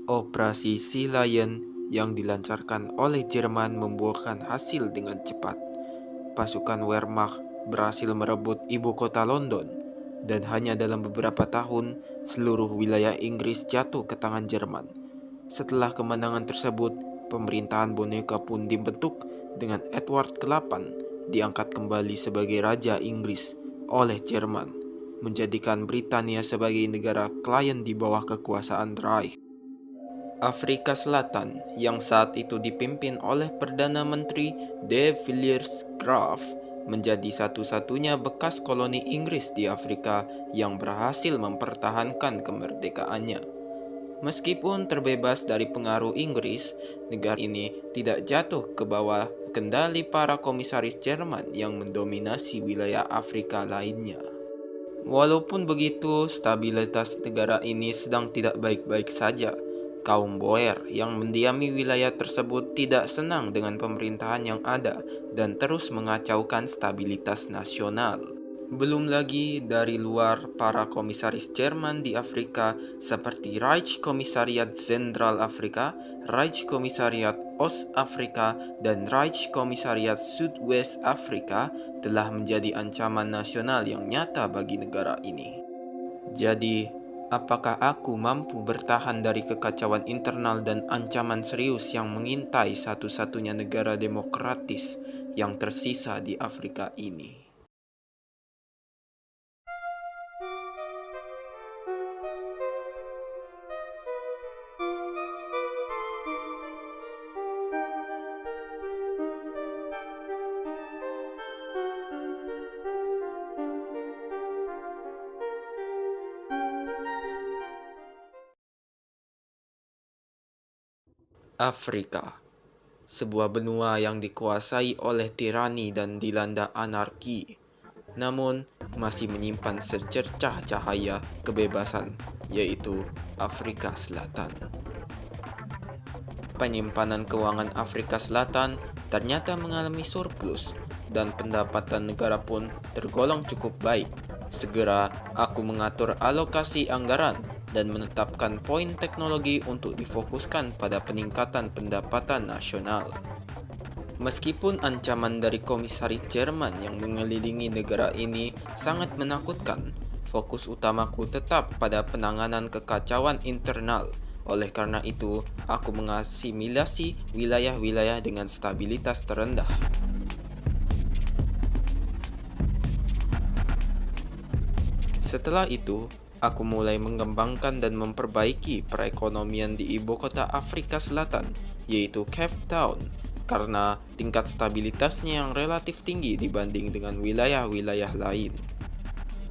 Operasi Sea Lion yang dilancarkan oleh Jerman membuahkan hasil dengan cepat. Pasukan Wehrmacht berhasil merebut ibu kota London, dan hanya dalam beberapa tahun, seluruh wilayah Inggris jatuh ke tangan Jerman. Setelah kemenangan tersebut, pemerintahan boneka pun dibentuk dengan Edward ke-8 diangkat kembali sebagai Raja Inggris oleh Jerman, menjadikan Britania sebagai negara klien di bawah kekuasaan Reich. Afrika Selatan yang saat itu dipimpin oleh Perdana Menteri De Villiers Graaff menjadi satu-satunya bekas koloni Inggris di Afrika yang berhasil mempertahankan kemerdekaannya. Meskipun terbebas dari pengaruh Inggris, negara ini tidak jatuh ke bawah kendali para komisaris Jerman yang mendominasi wilayah Afrika lainnya. Walaupun begitu, stabilitas negara ini sedang tidak baik-baik saja. Kaum Boer yang mendiami wilayah tersebut tidak senang dengan pemerintahan yang ada dan terus mengacaukan stabilitas nasional. Belum lagi dari luar, para komisaris Jerman di Afrika seperti Reichskommissariat Zentral Afrika, Reichskommissariat Ost-Afrika, dan Reichskommissariat Südwest Afrika telah menjadi ancaman nasional yang nyata bagi negara ini. Jadi, apakah aku mampu bertahan dari kekacauan internal dan ancaman serius yang mengintai satu-satunya negara demokratis yang tersisa di Afrika ini? Afrika, sebuah benua yang dikuasai oleh tirani dan dilanda anarki, namun masih menyimpan secercah cahaya kebebasan, yaitu Afrika Selatan. Penyimpanan keuangan Afrika Selatan ternyata mengalami surplus, dan pendapatan negara pun tergolong cukup baik. Segera aku mengatur alokasi anggaran dan menetapkan poin teknologi untuk difokuskan pada peningkatan pendapatan nasional. Meskipun ancaman dari komisaris Jerman yang mengelilingi negara ini sangat menakutkan, fokus utamaku tetap pada penanganan kekacauan internal. Oleh karena itu, aku mengasimilasi wilayah-wilayah dengan stabilitas terendah. Setelah itu, aku mulai mengembangkan dan memperbaiki perekonomian di ibu kota Afrika Selatan, yaitu Cape Town, karena tingkat stabilitasnya yang relatif tinggi dibanding dengan wilayah-wilayah lain.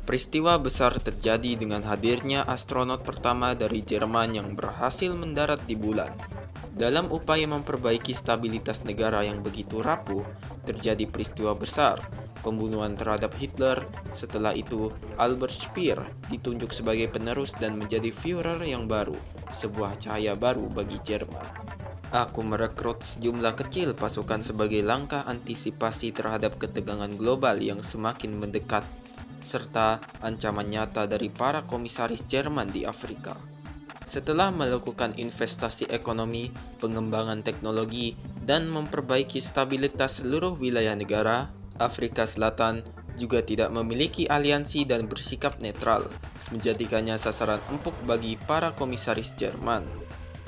Peristiwa besar terjadi dengan hadirnya astronot pertama dari Jerman yang berhasil mendarat di bulan. Dalam upaya memperbaiki stabilitas negara yang begitu rapuh, terjadi peristiwa besar, pembunuhan terhadap Hitler. Setelah itu, Albert Speer ditunjuk sebagai penerus dan menjadi Führer yang baru, sebuah cahaya baru bagi Jerman. Aku merekrut sejumlah kecil pasukan sebagai langkah antisipasi terhadap ketegangan global yang semakin mendekat, serta ancaman nyata dari para komisaris Jerman di Afrika. Setelah melakukan investasi ekonomi, pengembangan teknologi, dan memperbaiki stabilitas seluruh wilayah negara, Afrika Selatan juga tidak memiliki aliansi dan bersikap netral, menjadikannya sasaran empuk bagi para komisaris Jerman.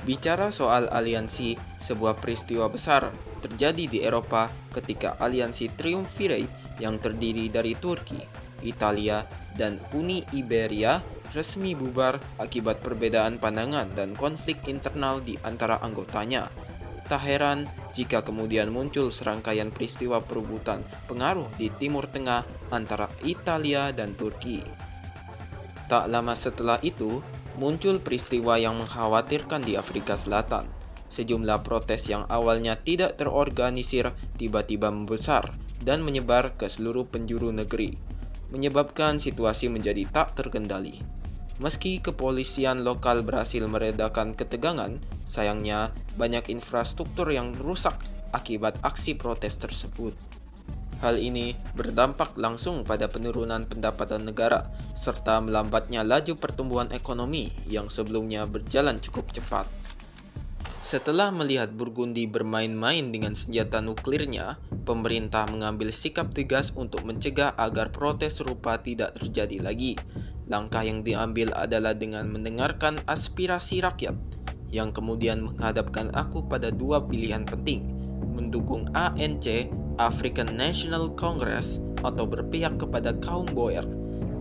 Bicara soal aliansi, sebuah peristiwa besar terjadi di Eropa ketika aliansi Triumvirate yang terdiri dari Turki, Italia, dan Uni Iberia resmi bubar akibat perbedaan pandangan dan konflik internal di antara anggotanya. Tak heran jika kemudian muncul serangkaian peristiwa perebutan pengaruh di Timur Tengah antara Italia dan Turki. Tak lama setelah itu, muncul peristiwa yang mengkhawatirkan di Afrika Selatan. Sejumlah protes yang awalnya tidak terorganisir tiba-tiba membesar dan menyebar ke seluruh penjuru negeri, menyebabkan situasi menjadi tak terkendali. Meski kepolisian lokal berhasil meredakan ketegangan, sayangnya banyak infrastruktur yang rusak akibat aksi protes tersebut. Hal ini berdampak langsung pada penurunan pendapatan negara, serta melambatnya laju pertumbuhan ekonomi yang sebelumnya berjalan cukup cepat. Setelah melihat Burgundi bermain-main dengan senjata nuklirnya, pemerintah mengambil sikap tegas untuk mencegah agar protes serupa tidak terjadi lagi. Langkah yang diambil adalah dengan mendengarkan aspirasi rakyat, yang kemudian menghadapkan aku pada dua pilihan penting: mendukung ANC, African National Congress, atau berpihak kepada kaum Boer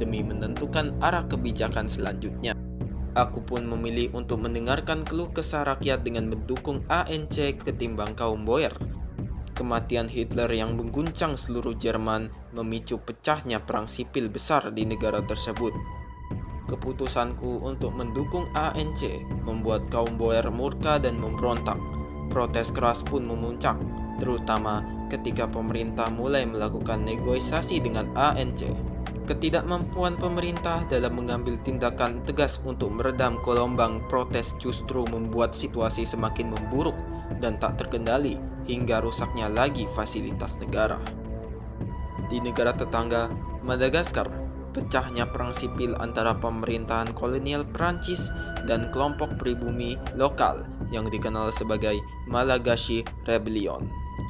demi menentukan arah kebijakan selanjutnya. Aku pun memilih untuk mendengarkan keluh kesah rakyat dengan mendukung ANC ketimbang kaum Boer. Kematian Hitler yang mengguncang seluruh Jerman memicu pecahnya perang sipil besar di negara tersebut. Keputusanku untuk mendukung ANC membuat kaum Boer murka dan memberontak. Protes keras pun memuncak, terutama ketika pemerintah mulai melakukan negosiasi dengan ANC. Ketidakmampuan pemerintah dalam mengambil tindakan tegas untuk meredam gelombang protes justru membuat situasi semakin memburuk dan tak terkendali hingga rusaknya lagi fasilitas negara. Di negara tetangga, Madagaskar, pecahnya perang sipil antara pemerintahan kolonial Prancis dan kelompok pribumi lokal yang dikenal sebagai Malagasy Rebellion.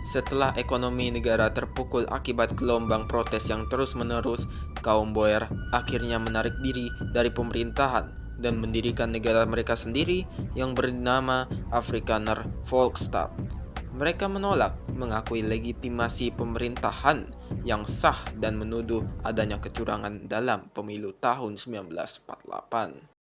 Setelah ekonomi negara terpukul akibat gelombang protes yang terus-menerus, kaum Boer akhirnya menarik diri dari pemerintahan dan mendirikan negara mereka sendiri yang bernama Afrikaner Volksstaat. Mereka menolak mengakui legitimasi pemerintahan yang sah dan menuduh adanya kecurangan dalam pemilu tahun 1948.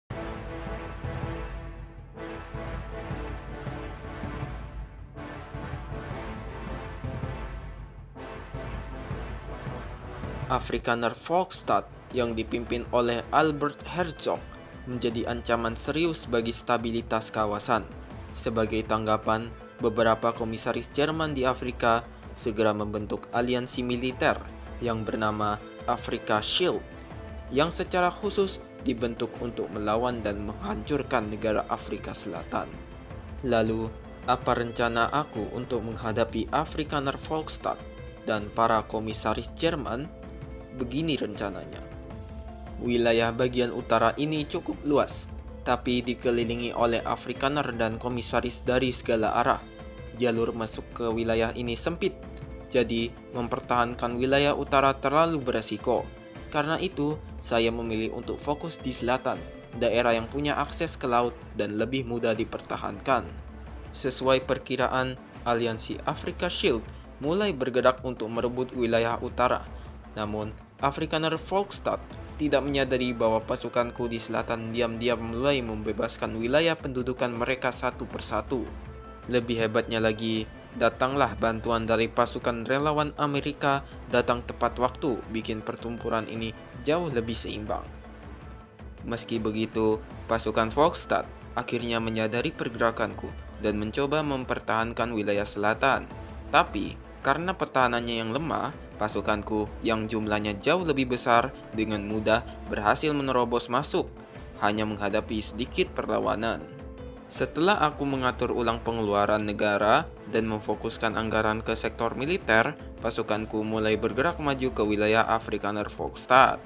Afrikaner Volksstaat yang dipimpin oleh Albert Herzog menjadi ancaman serius bagi stabilitas kawasan. Sebagai tanggapan, beberapa komisaris Jerman di Afrika segera membentuk aliansi militer yang bernama Afrika Shield, yang secara khusus dibentuk untuk melawan dan menghancurkan negara Afrika Selatan. Lalu, apa rencana aku untuk menghadapi Afrikaner Volksstaat dan para komisaris Jerman? Begini rencananya. Wilayah bagian utara ini cukup luas, tapi dikelilingi oleh Afrikaner dan komisaris dari segala arah. Jalur masuk ke wilayah ini sempit, jadi mempertahankan wilayah utara terlalu beresiko. Karena itu, saya memilih untuk fokus di selatan, daerah yang punya akses ke laut dan lebih mudah dipertahankan. Sesuai perkiraan, aliansi Afrika Shield mulai bergerak untuk merebut wilayah utara. Namun, Afrikaner Volksstaat tidak menyadari bahwa pasukanku di selatan diam-diam mulai membebaskan wilayah pendudukan mereka satu persatu. Lebih hebatnya lagi, datanglah bantuan dari pasukan relawan Amerika datang tepat waktu bikin pertempuran ini jauh lebih seimbang. Meski begitu, pasukan Volksstaat akhirnya menyadari pergerakanku dan mencoba mempertahankan wilayah selatan. Tapi, karena pertahanannya yang lemah, pasukanku yang jumlahnya jauh lebih besar dengan mudah berhasil menerobos masuk, hanya menghadapi sedikit perlawanan. Setelah aku mengatur ulang pengeluaran negara dan memfokuskan anggaran ke sektor militer, pasukanku mulai bergerak maju ke wilayah Afrikaner Volksstaat.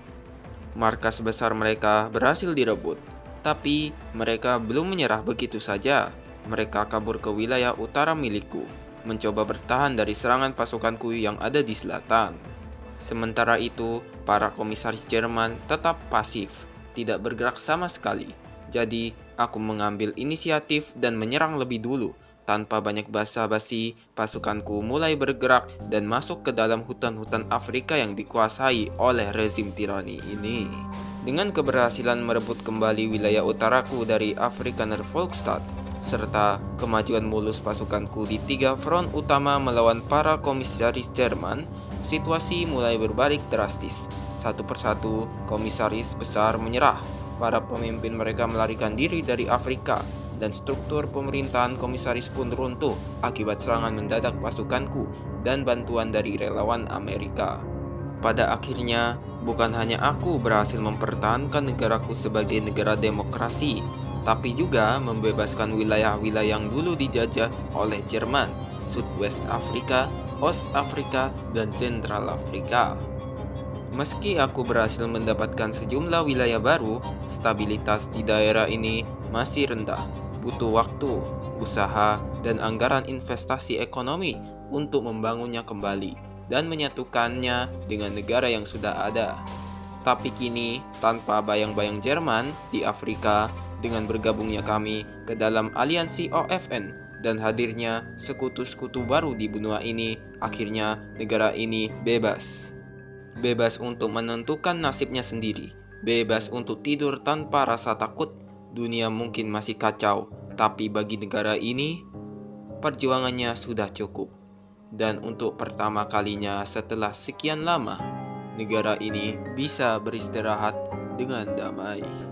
Markas besar mereka berhasil direbut, tapi mereka belum menyerah begitu saja. Mereka kabur ke wilayah utara milikku, mencoba bertahan dari serangan pasukanku yang ada di selatan. Sementara itu, para komisaris Jerman tetap pasif, tidak bergerak sama sekali. Jadi, aku mengambil inisiatif dan menyerang lebih dulu. Tanpa banyak basa-basi, pasukanku mulai bergerak dan masuk ke dalam hutan-hutan Afrika yang dikuasai oleh rezim tirani ini. Dengan keberhasilan merebut kembali wilayah utaraku dari Afrikaner Volksstaat, serta kemajuan mulus pasukanku di 3 front utama melawan para komisaris Jerman, situasi mulai berbalik drastis. Satu persatu, komisaris besar menyerah. Para pemimpin mereka melarikan diri dari Afrika, dan struktur pemerintahan komisaris pun runtuh akibat serangan mendadak pasukanku dan bantuan dari relawan Amerika. Pada akhirnya, bukan hanya aku berhasil mempertahankan negaraku sebagai negara demokrasi, tapi juga membebaskan wilayah-wilayah yang dulu dijajah oleh Jerman, Southwest Afrika, Ostafrika, dan Sentral Afrika. Meski aku berhasil mendapatkan sejumlah wilayah baru, stabilitas di daerah ini masih rendah. Butuh waktu, usaha, dan anggaran investasi ekonomi untuk membangunnya kembali dan menyatukannya dengan negara yang sudah ada. Tapi kini, tanpa bayang-bayang Jerman di Afrika, dengan bergabungnya kami ke dalam aliansi OFN dan hadirnya sekutu-sekutu baru di benua ini, akhirnya negara ini bebas. Bebas untuk menentukan nasibnya sendiri, bebas untuk tidur tanpa rasa takut. Dunia mungkin masih kacau, tapi bagi negara ini, perjuangannya sudah cukup. Dan untuk pertama kalinya setelah sekian lama, negara ini bisa beristirahat dengan damai.